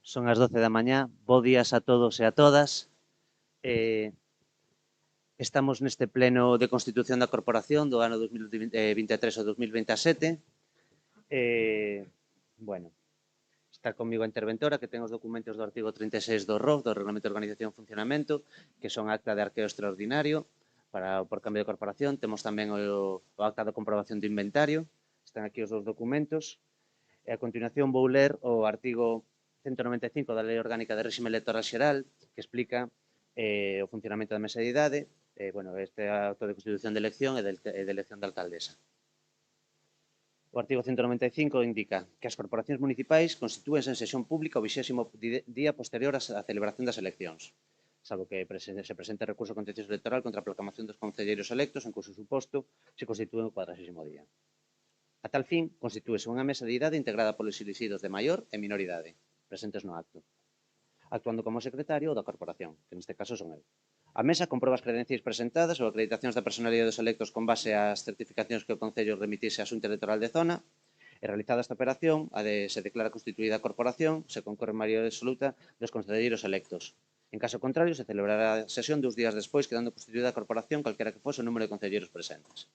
Son as 12 da mañá. Bo días a todos e a todas. Estamos neste pleno de constitución da corporación do ano 2023 ao 2027. Bueno, está comigo a interventora que ten os documentos do artigo 36 do ROF, do Reglamento de Organización e Funcionamento, que son acta de arqueo extraordinario por cambio de corporación. Temos tamén o acta de comprobación de inventario. Están aquí os dous documentos. E a continuación vou ler o artigo 195 da Lei Orgánica de Réxime Electoral Xeral, que explica o funcionamento da mesa de idade, este acto de constitución de elección e de elección de alcaldesa. O artigo 195 indica que as corporacións municipais constitúense en sesión pública o 20º día posterior á celebración das eleccións, salvo que se presente recurso contencioso electoral contra a proclamación dos concelleiros electos, en cuyo suposto se constitúe o 40º día. A tal fin, constitúese unha mesa de idade integrada polos elixidos de maior e menor idade, presentes no acto, actuando como secretario da corporación, que neste caso son eu. A mesa comprueba as credenciais presentadas ou acreditacións da personalidade dos electos con base ás certificacións que o Concello remitise á Xunta Electoral de Zona, e realizada esta operación, se declara constituída a corporación, se concorre maioría absoluta dos concelleiros electos. En caso contrario, se celebrará a sesión 2 días despois, quedando constituída a corporación calquera que fose o número de concelleiros presentes.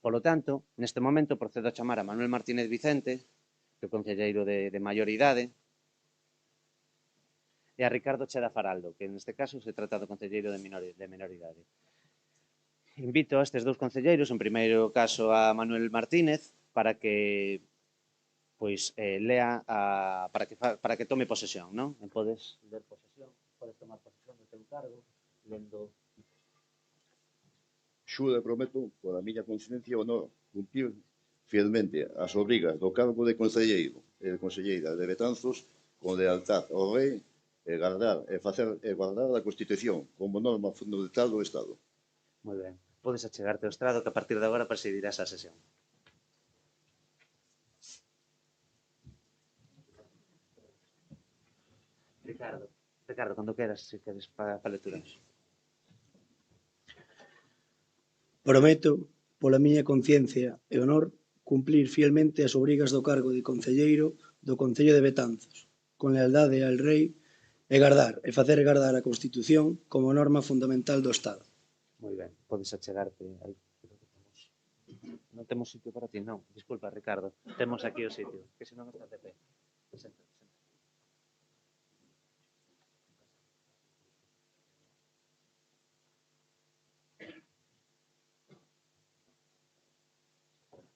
Polo tanto, neste momento procedo a chamar a Manuel Martínez Vicente, que é o concelleiro de maior idade, e a Ricardo Cheda Faraldo, que neste caso se trata do concelleiro de menor idade. Invito a estes dous concelleiros, en primeiro caso a Manuel Martínez, para que lea para que tome posesión, non? Podes ler posesión, podes tomar posesión do teu cargo, lendo. Xuro e prometo, pola miña consciencia ou honor, cumprir fielmente as obrigas do cargo de concelleiro e de conselleira de Betanzos con lealtad ao rei e guardar a Constitución como norma fundamental do Estado. Moi ben. Podes achegarte ao estrado que a partir de agora presidirás a sesión. Ricardo, cando queras, se queres para a lectura. Prometo, pola miña conciencia e honor, cumplir fielmente as obrigas do cargo de concelleiro do Concello de Betanzos, con lealdade ao Rei e facer gardar a Constitución como norma fundamental do Estado. Moi ben, podes achegarte aí. Non temos sitio para ti, non. Disculpa, Ricardo. Temos aquí o sitio, que senón está de pé. Senta.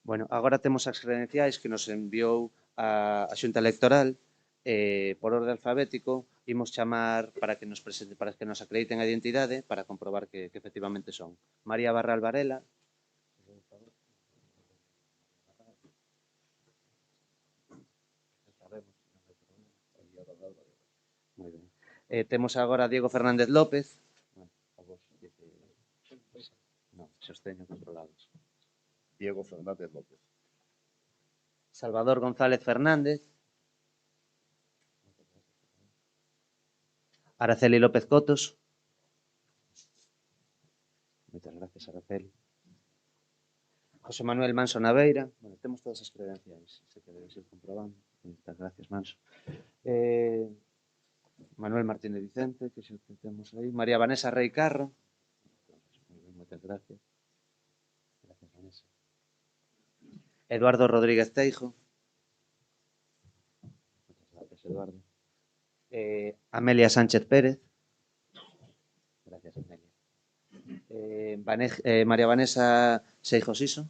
Bueno, agora temos as credenciais que nos enviou a Xunta Electoral. Por orde alfabético, imos chamar para que nos acrediten a identidade para comprobar que efectivamente son. María Barral Varela. Moi ben. Temos agora a Diego Fernández López. Non, se os teño controlados. Diego Fernández López. Salvador González Fernández. Araceli López Cotos. Moitas gracias, Araceli. José Manuel Manso Naveira. Bueno, temos todas as credenciais, se queredes ir comprobando. Moitas gracias, Manso. Manuel Martínez Vicente, que xa temos aí. María Vanessa Rei Carro. Moitas gracias. Gracias, Vanessa. Eduardo Rodríguez Teijo. Moitas gracias, Eduardo. Amelia Sánchez Pérez. Gracias, Amelia. María Vanessa Seijo Siso.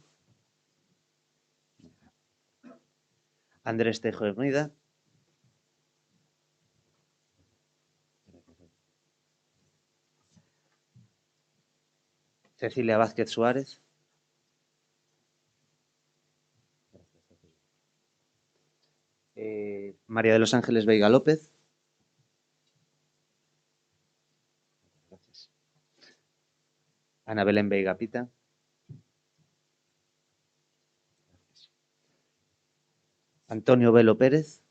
Andrés Teijo Hermida. Cecilia Vázquez Suárez. María de los Ángeles Veiga López. Gracias. Ana Belén Veiga Pita. Gracias. Antonio Velo Pérez.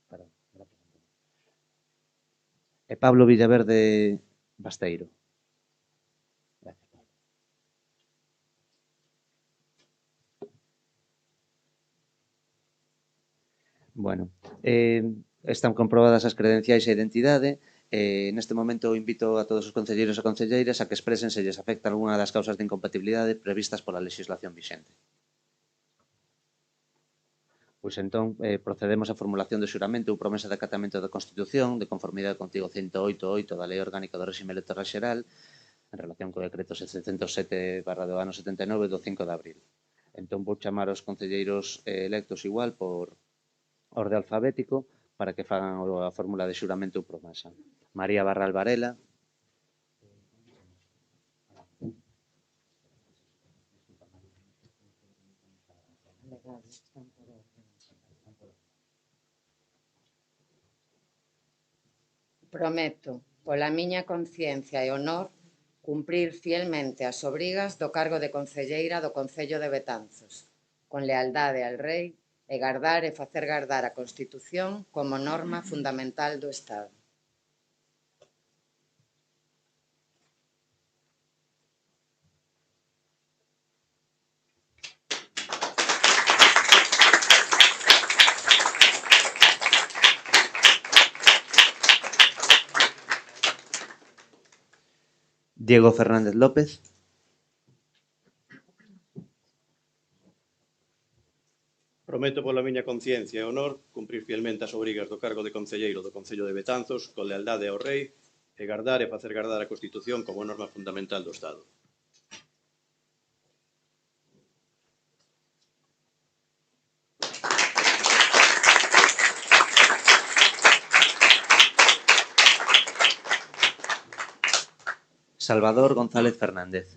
Gracias, Antonio. E Pablo Villaverde Basteiro. Gracias, Pablo. Bueno, están comprobadas as credenciais e identidade. Neste momento invito a todos os concelleiros e concelleiras a que expresen se lles afecta algunha das causas de incompatibilidade previstas pola legislación vixente. Pois entón, procedemos á formulación do xuramento ou promesa de acatamento da Constitución de conformidade con artigo 108.8 da Lei Orgánica do Réxime Electoral Xeral en relación co decreto 707 do ano 79 do 5 de abril. Entón vou chamar aos concelleiros electos igual por orde alfabético para que fagan a fórmula de xuramento ou promesa. María Barral Varela. Prometo, pola miña conciencia e honor, cumprir fielmente as obrigas do cargo de concelleira do Concello de Betanzos, con lealdade ao Rei e gardar e facer gardar a Constitución como norma fundamental do Estado. Diego Fernández López. Prometo pola miña conciencia e honor cumprir fielmente as obrigas do cargo de concelleiro do Concello de Betanzos con lealdade ao Rei e gardar e facer gardar a Constitución como norma fundamental do Estado. Salvador González Fernández.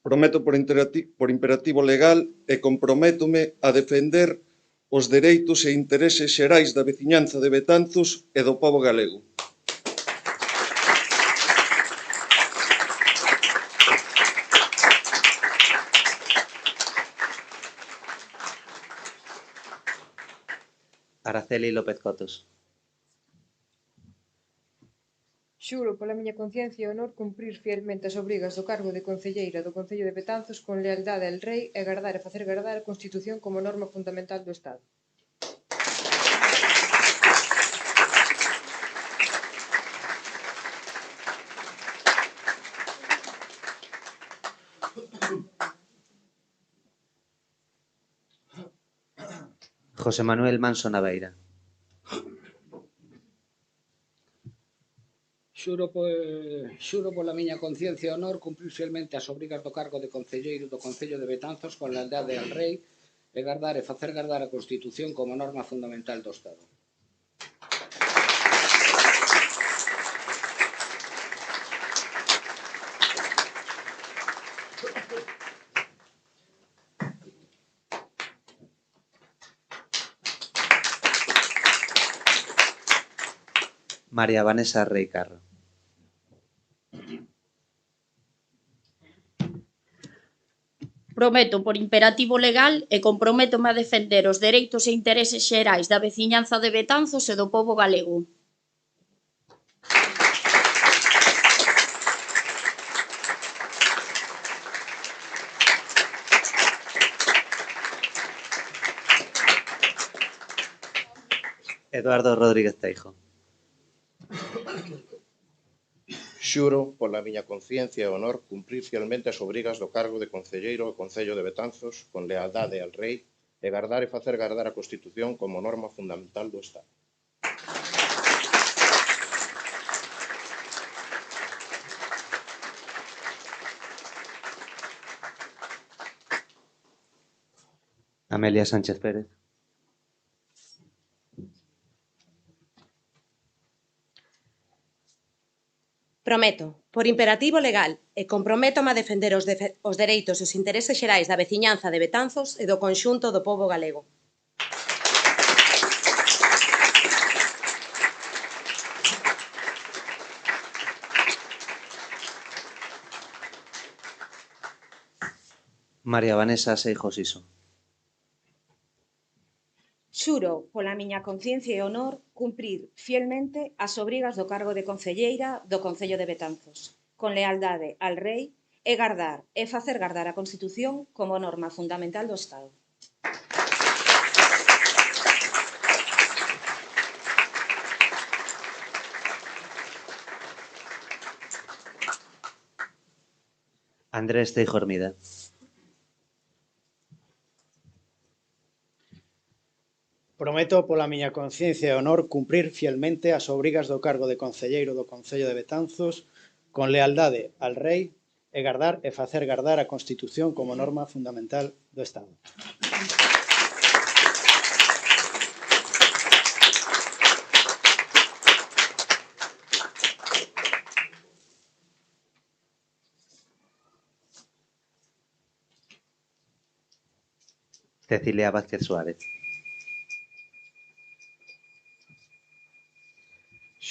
Prometo por imperativo legal e comprométome a defender os dereitos e intereses xerais da veciñanza de Betanzos e do pobo galego. Araceli López Cotos. Xuro pola miña conciencia e honor cumprir fielmente as obrigas do cargo de concelleira do Concello de Betanzos con lealdade ao Rei e gardar e facer gardar a Constitución como norma fundamental do Estado. José Manuel Manso Naveira. Xuro pola miña conciencia e honor cumprir fielmente as obrigas do cargo de concelleiro do Concello de Betanzos con lealdade ao Rei e gardar e facer gardar a Constitución como norma fundamental do Estado. María Vanessa Rei Carro. Prometo por imperativo legal e comprométome a defender os dereitos e intereses xerais da veciñanza de Betanzos e do pobo galego. Eduardo Rodríguez Teijo. Xuro, pola miña conciencia e honor, cumprir fielmente as obrigas do cargo de concelleiro do Concello de Betanzos con lealdade ao Rei e gardar e facer gardar a Constitución como norma fundamental do Estado. Amelia Sánchez Pérez. Prometo, por imperativo legal, e comprométome a defender os dereitos e os intereses xerais da veciñanza de Betanzos e do conxunto do pobo galego. María Vanessa Seijo Siso. Xuro, pola miña conciencia e honor, cumprir fielmente as obrigas do cargo de concelleira do Concello de Betanzos, con lealdade ao Rei é gardar e facer gardar a Constitución como norma fundamental do Estado. Andrés Teijo Hermida. Prometo pola miña conciencia e honor cumprir fielmente as obrigas do cargo de concelleiro do Concello de Betanzos con lealdade al Rei e gardar e facer gardar a Constitución como norma fundamental do Estado. Cecilia Vázquez Suárez.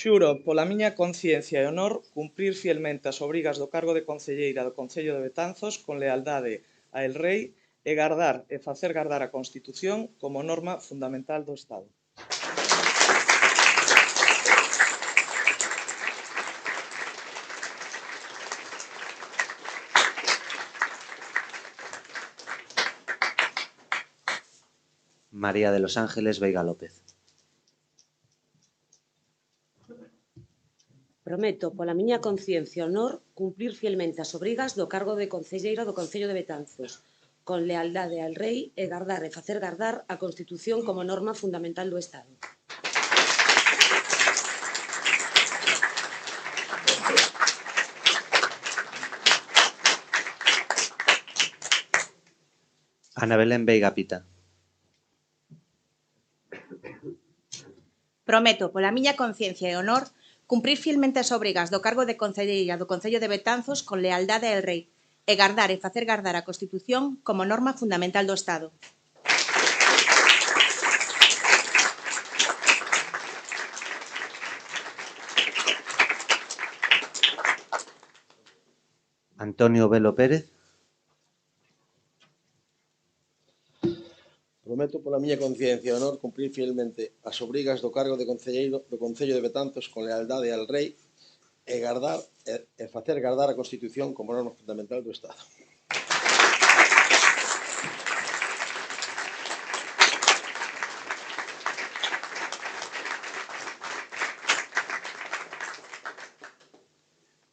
Xuro pola miña conciencia e honor cumprir fielmente as obrigas do cargo de concelleira do Concello de Betanzos con lealdade a el Rei e gardar e facer gardar a Constitución como norma fundamental do Estado. María de los Ángeles Veiga López. Prometo, pola miña conciencia e honor, cumprir fielmente as obrigas do cargo de concelleira do Concello de Betanzos, con lealdade al Rei e gardar e facer gardar a Constitución como norma fundamental do Estado. Ana Belén Veiga Pita. Prometo, pola miña conciencia e honor, cumprir fielmente as obrigas do cargo de concelleira do Concello de Betanzos con lealdade ao Rei e gardar e facer gardar a Constitución como norma fundamental do Estado. Antonio Velo Pérez. Prometo pola miña conciencia e honor cumprir fielmente as obrigas do cargo de concelleiro do Concello de Betanzos con lealdade ao Rei e gardar e facer gardar a Constitución como norma fundamental do Estado.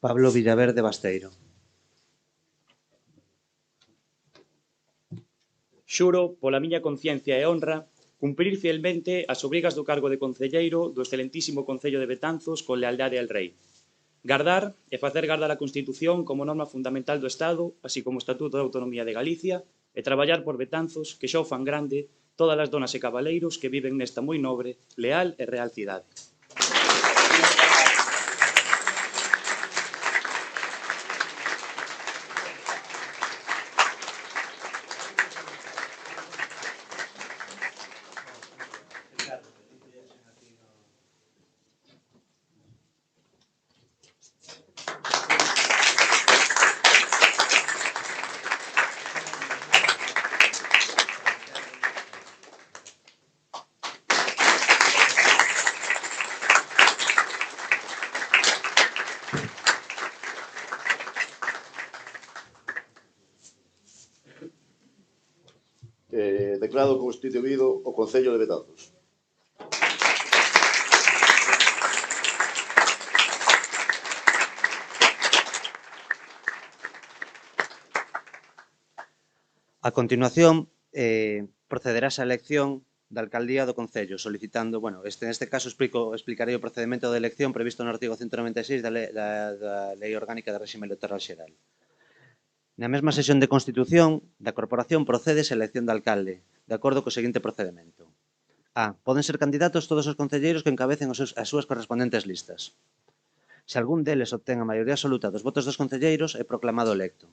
Pablo Villaverde Basteiro. Xuro, pola miña conciencia e honra, cumprir fielmente as obrigas do cargo de concelleiro do excelentísimo Concello de Betanzos con lealdade ao Rei. Gardar e facer gardar a Constitución como norma fundamental do Estado, así como o Estatuto de Autonomía de Galicia, e traballar por Betanzos, que xa o fan grande, todas as donas e cabaleiros que viven nesta moi nobre, leal e real cidade. Declaro constituído o Concello de Betanzos. A continuación, procederase a elección da alcaldía do Concello, solicitando, neste caso explicarei o procedimento de elección previsto no artigo 196 da Lei Orgánica de Réxime Electoral Xeral. Na mesma sesión de constitución da corporación procédese a elección de alcalde, de acordo co seguinte procedimento. A. Poden ser candidatos todos os concelleiros que encabecen as súas correspondentes listas. Se algún deles obtén a maioría absoluta dos votos dos concelleiros, é proclamado electo.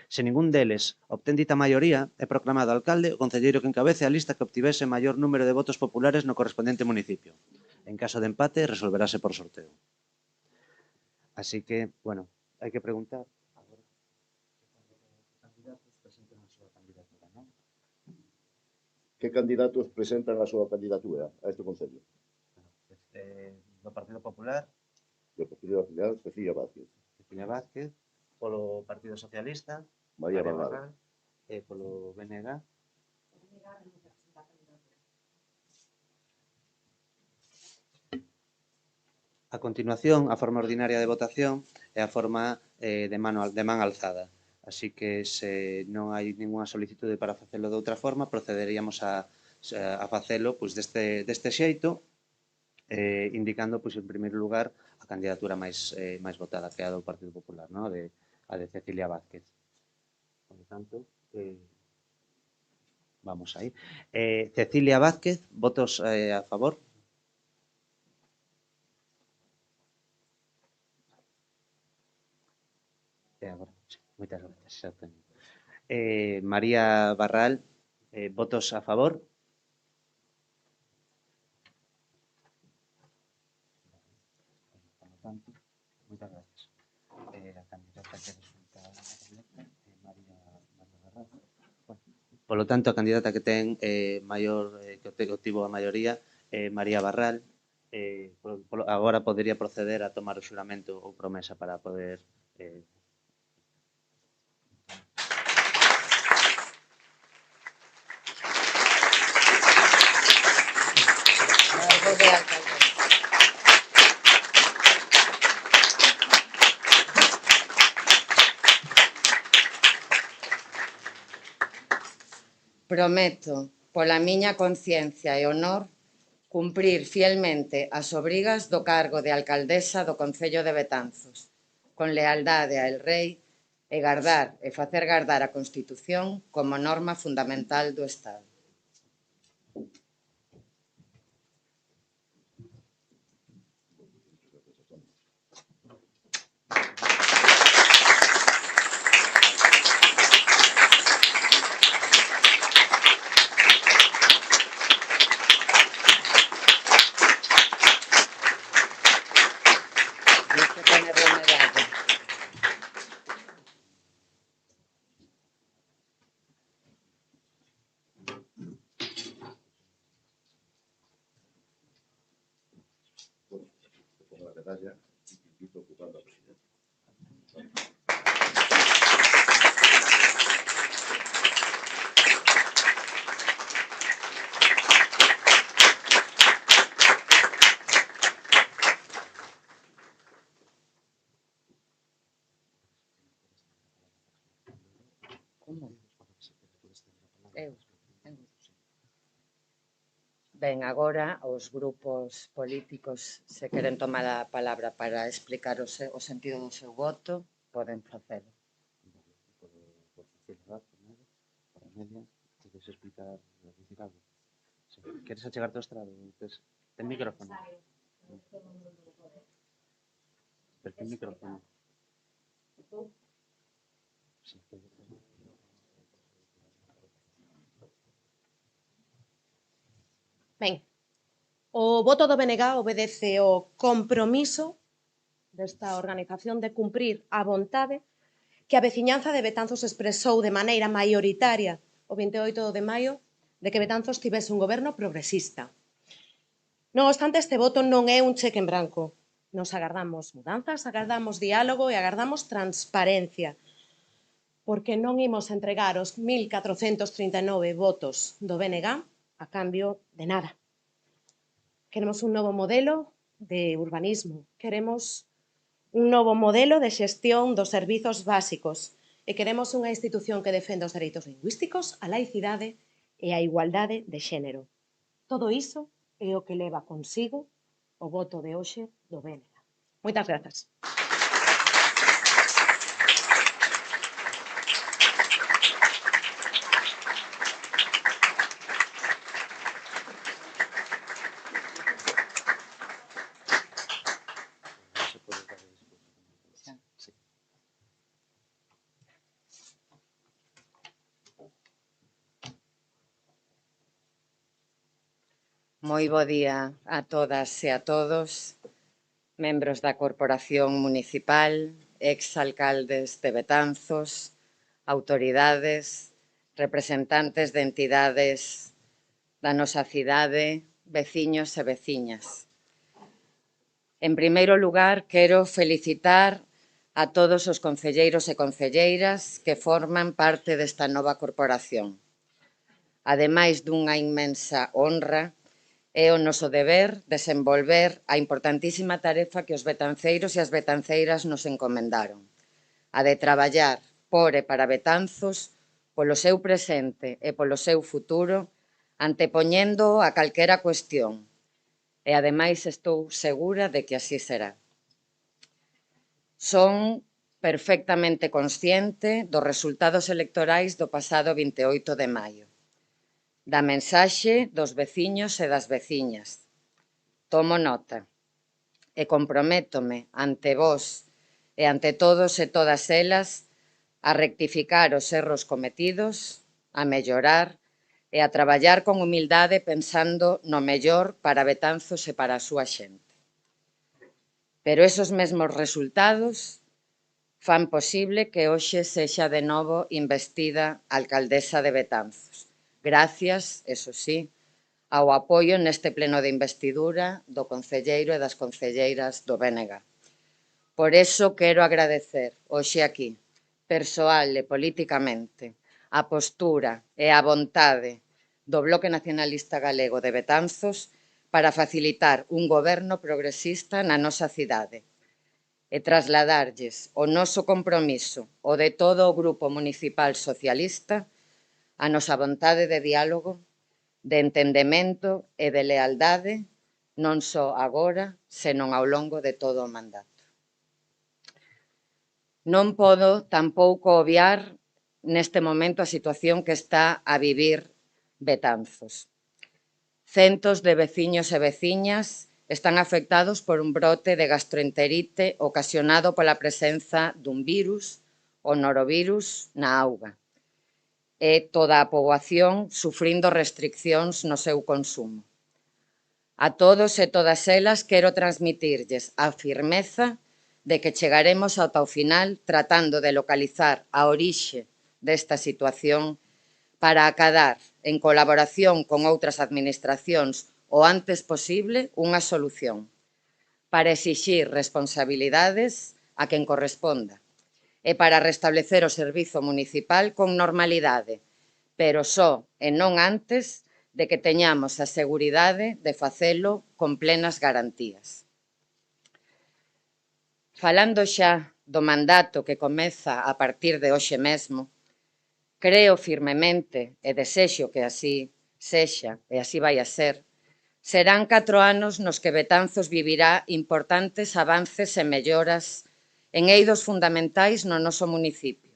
Se ningún deles obtén dita maioría, é proclamado alcalde o concelleiro que encabece a lista que obtivese maior número de votos populares no correspondente municipio. En caso de empate, resolverase por sorteo. Así que, hai que preguntar. Que candidatos presentan a súa candidatura a este Concello? Do Partido Popular. Do Partido Popular, Cecilia Vázquez. Cecilia Vázquez. Polo Partido Socialista, María Barral. e polo BNG. A continuación, a forma ordinaria de votación é a forma de man alzada. Así que, se non hai ninguna solicitude para facelo de outra forma, procederíamos a facelo pois, deste xeito, indicando, pois, en primeiro lugar, a candidatura máis votada, que é a do Partido Popular, ¿no? A de Cecilia Vázquez. Por lo tanto, vamos aí. Cecilia Vázquez, votos a favor. Moitas gracias. María Barral, votos a favor. Por lo tanto, moitas gracias. A candidata que resulta electa é María Barral. Por lo tanto, a candidata que ten que obtivo a maioría é María Barral. Agora podería proceder a tomar o xuramento ou promesa para poder Prometo, pola miña conciencia e honor, cumprir fielmente as obrigas do cargo de alcaldesa do Concello de Betanzos, con lealdade ao Rei e gardar e facer gardar a Constitución como norma fundamental do Estado. Pongo la medalla y invito a ocupar la presidencia. Ben, agora os grupos políticos, se queren tomar a palabra para explicar o sentido do seu voto, poden facelo. Por media, queres explicar, dicir algo? Queres achegarte ao estrado? Ten micrófono. Pero ten micrófono. Ben, o voto do BNG obedece ao compromiso desta organización de cumprir a vontade que a veciñanza de Betanzos expresou de maneira maioritaria o 28 de maio de que Betanzos tivese un goberno progresista. Non obstante, este voto non é un cheque en branco. Nos agardamos mudanzas, agardamos diálogo e agardamos transparencia, porque non imos entregar os 1.439 votos do BNG a cambio de nada. Queremos un novo modelo de urbanismo, queremos un novo modelo de xestión dos servizos básicos e queremos unha institución que defenda os dereitos lingüísticos, a laicidade e a igualdade de xénero. Todo iso é o que leva consigo o voto de hoxe do BNG. Moitas grazas. Moi bo día a todas e a todos, membros da Corporación Municipal, exalcaldes de Betanzos, autoridades, representantes de entidades da nosa cidade, veciños e veciñas. En primeiro lugar, quero felicitar a todos os concelleiros e concelleiras que forman parte desta nova corporación. Ademais dunha inmensa honra, é o noso deber desenvolver a importantísima tarefa que os betanceiros e as betanceiras nos encomendaron, a de traballar por e para Betanzos, polo seu presente e polo seu futuro, antepoñendo a calquera cuestión. E, ademais, estou segura de que así será. Son perfectamente consciente dos resultados electorais do pasado 28 de maio, da mensaxe dos veciños e das veciñas. Tomo nota e comprométome ante vós e ante todos e todas elas a rectificar os erros cometidos, a mellorar e a traballar con humildade pensando no mellor para Betanzos e para a súa xente. Pero esos mesmos resultados fan posible que hoxe sexa de novo investida alcaldesa de Betanzos. Gracias, eso sí, ao apoio neste pleno de investidura do concelleiro e das concelleiras do BNG. Por eso quero agradecer hoxe aquí, persoal e políticamente, a postura e a vontade do Bloque Nacionalista Galego de Betanzos para facilitar un goberno progresista na nosa cidade e trasladarlles o noso compromiso, o de todo o Grupo Municipal Socialista, a nosa vontade de diálogo, de entendemento e de lealdade, non só agora, senón ao longo de todo o mandato. Non podo tampouco obviar neste momento a situación que está a vivir Betanzos. Centos de veciños e veciñas están afectados por un brote de gastroenterite ocasionado pola presenza dun virus, o norovirus, na auga. E toda a poboación sufrindo restriccións no seu consumo. A todos e todas elas quero transmitirlles a firmeza de que chegaremos ata o final tratando de localizar a orixe desta situación para acadar, en colaboración con outras administracións, o antes posible, unha solución, para exixir responsabilidades a quen corresponda e para restablecer o servizo municipal con normalidade, pero só e non antes de que teñamos a seguridade de facelo con plenas garantías. Falando xa do mandato que comeza a partir de hoxe mesmo, creo firmemente e desexo que así sexa e así vai a ser, serán 4 anos nos que Betanzos vivirá importantes avances e melloras en eidos fundamentais no noso municipio,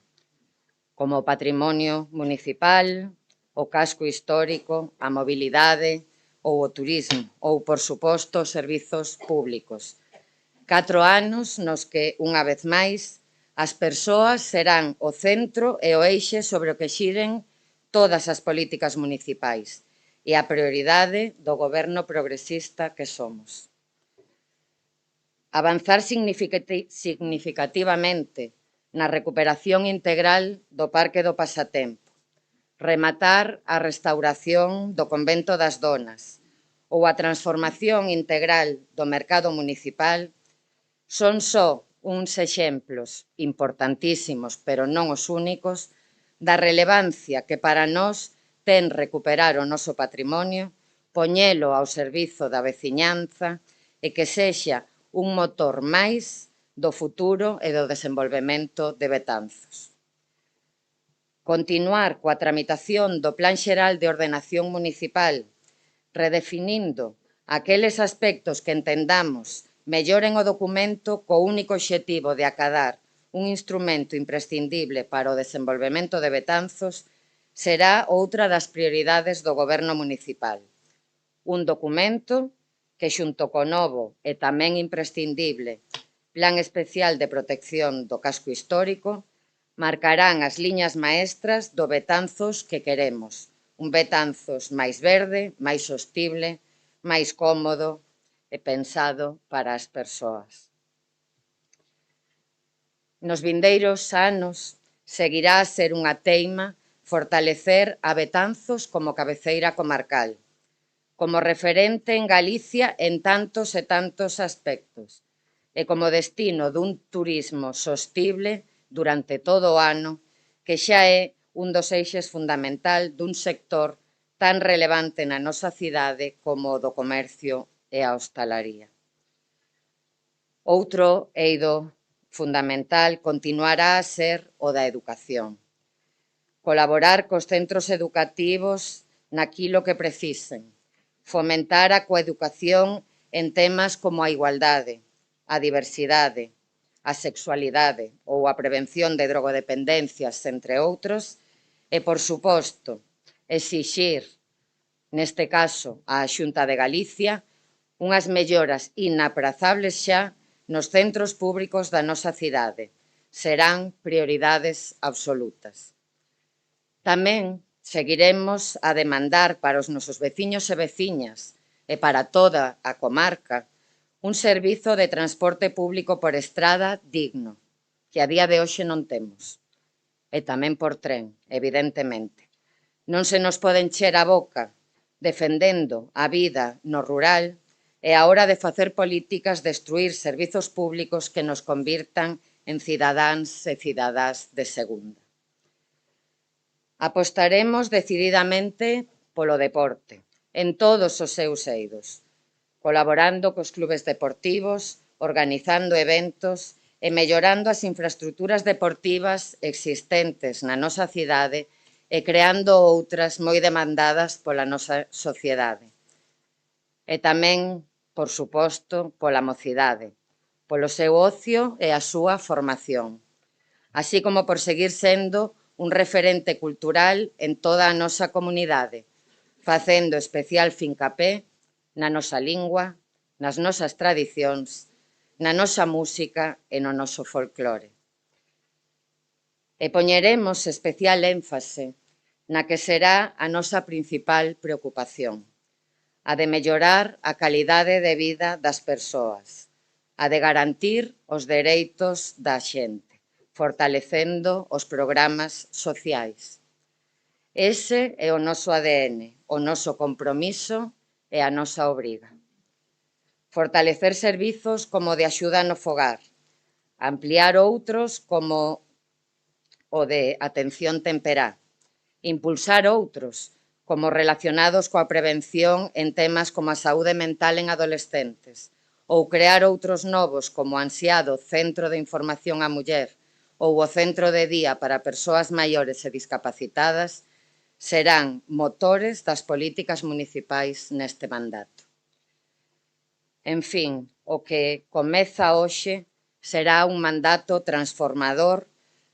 como o patrimonio municipal, o casco histórico, a mobilidade ou o turismo, ou, por suposto, os servizos públicos. 4 anos nos que, unha vez máis, as persoas serán o centro e o eixe sobre o que xiren todas as políticas municipais e a prioridade do goberno progresista que somos. Avanzar significativamente na recuperación integral do Parque do Pasatempo, rematar a restauración do Convento das Donas ou a transformación integral do mercado municipal son só uns exemplos importantísimos, pero non os únicos, da relevancia que para nós ten recuperar o noso patrimonio, poñelo ao servizo da veciñanza e que sexa un motor máis do futuro e do desenvolvemento de Betanzos. Continuar coa tramitación do Plan Xeral de Ordenación Municipal, redefinindo aqueles aspectos que entendamos melloren o documento co único obxectivo de acadar un instrumento imprescindible para o desenvolvemento de Betanzos, será outra das prioridades do goberno municipal. Un documento que, xunto co novo e tamén imprescindible Plan Especial de Protección do Casco Histórico, marcarán as liñas maestras do Betanzos que queremos. Un Betanzos máis verde, máis sostible, máis cómodo e pensado para as persoas. Nos vindeiros anos seguirá a ser unha teima fortalecer a Betanzos como cabeceira comarcal, como referente en Galicia en tantos e tantos aspectos, e como destino dun turismo sostible durante todo o ano, que xa é un dos eixes fundamental dun sector tan relevante na nosa cidade como o do comercio e a hostalaría. Outro eido fundamental continuará a ser o da educación. Colaborar cos centros educativos naquilo que precisen, fomentar a coeducación en temas como a igualdade, a diversidade, a sexualidade ou a prevención de drogodependencias, entre outros, e, por suposto, exixir, neste caso, á Xunta de Galicia, unhas melloras inaprazables xa nos centros públicos da nosa cidade. Serán prioridades absolutas. Tamén seguiremos a demandar para os nosos veciños e veciñas e para toda a comarca un servizo de transporte público por estrada digno, que a día de hoxe non temos. E tamén por tren, evidentemente. Non se nos pode encher a boca defendendo a vida no rural e a hora de facer políticas destruir servizos públicos que nos convirtan en cidadáns e cidadás de segunda. Apostaremos decididamente polo deporte, en todos os seus eidos, colaborando cos clubes deportivos, organizando eventos e mellorando as infraestructuras deportivas existentes na nosa cidade e creando outras moi demandadas pola nosa sociedade. E tamén, por suposto, pola mocidade, polo seu ocio e a súa formación, así como por seguir sendo un referente cultural en toda a nosa comunidade, facendo especial fincapé na nosa lingua, nas nosas tradicións, na nosa música e no noso folclore. E poñeremos especial énfase na que será a nosa principal preocupación, a de mellorar a calidade de vida das persoas, a de garantir os dereitos da xente, fortalecendo os programas sociais. Ese é o noso ADN, o noso compromiso e a nosa obriga. Fortalecer servizos como de axuda no fogar, ampliar outros como o de atención temperá, impulsar outros como relacionados coa prevención en temas como a saúde mental en adolescentes, ou crear outros novos como o ansiado Centro de Información á Muller ou o Centro de Día para Persoas Maiores e Discapacitadas, serán motores das políticas municipais neste mandato. En fin, o que comeza hoxe será un mandato transformador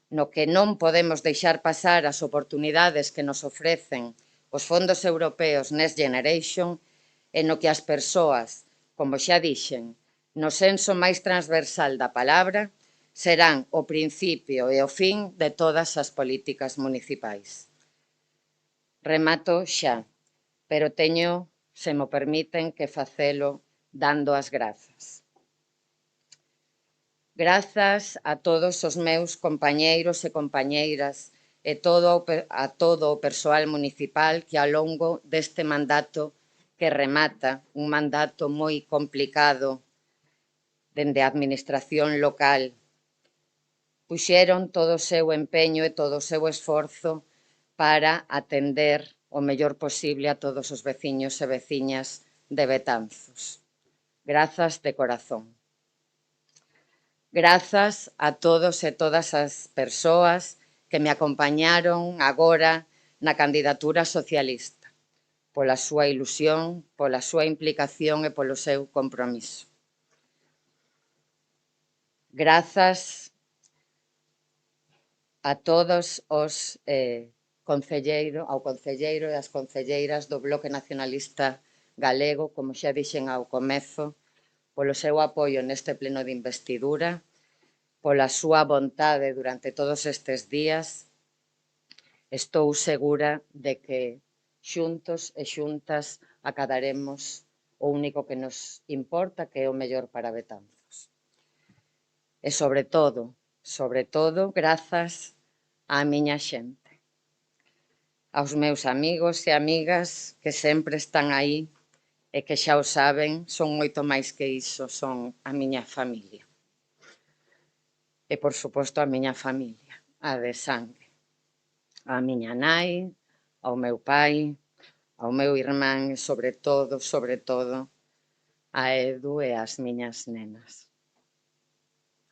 no que non podemos deixar pasar as oportunidades que nos ofrecen os fondos europeos Next Generation e no que as persoas, como xa dixen, no senso máis transversal da palabra, serán o principio e o fin de todas as políticas municipais. Remato xa, pero teño, se mo permiten, que facelo dando as grazas. Grazas a todos os meus compañeiros e compañeiras e a todo o persoal municipal que ao longo deste mandato que remata, un mandato moi complicado dende a administración local, puxeron todo o seu empeño e todo o seu esforzo para atender o mellor posible a todos os veciños e veciñas de Betanzos. Grazas de corazón. Grazas a todos e todas as persoas que me acompañaron agora na candidatura socialista, pola súa ilusión, pola súa implicación e polo seu compromiso. Grazas a todos os ao concelleiro e as concelleiras do Bloque Nacionalista Galego, como xa dixen ao comezo, polo seu apoio neste pleno de investidura, pola súa vontade durante todos estes días. Estou segura de que xuntos e xuntas acadaremos o único que nos importa, que é o mellor para Betanzos. E sobre todo, grazas á miña xente, aos meus amigos e amigas que sempre están aí e que xa o saben, son moito máis que iso, son a miña familia. e, por suposto, a miña familia, a de sangue. A miña nai, ao meu pai, ao meu irmán e, sobre todo, a Edu e as miñas nenas,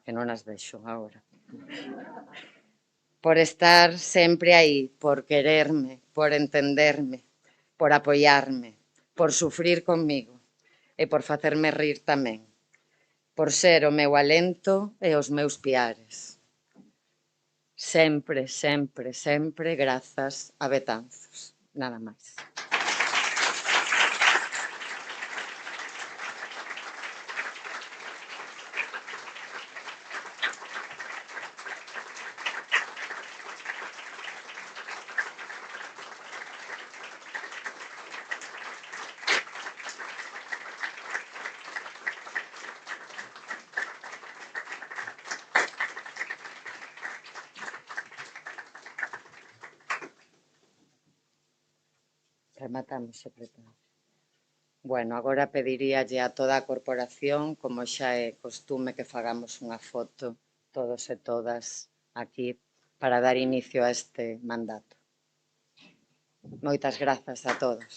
que non as vexo agora. Por estar sempre aí, por quererme, por entenderme, por apoiarme, por sufrir conmigo e por facerme rir tamén, por ser o meu alento e os meus piares. Sempre, sempre, sempre grazas a Betanzos. Nada máis. Rematamos, secretario. Bueno, agora pediríalle a toda a corporación, como xa é costume, que fagamos unha foto todos e todas aquí para dar inicio a este mandato. Moitas grazas a todos.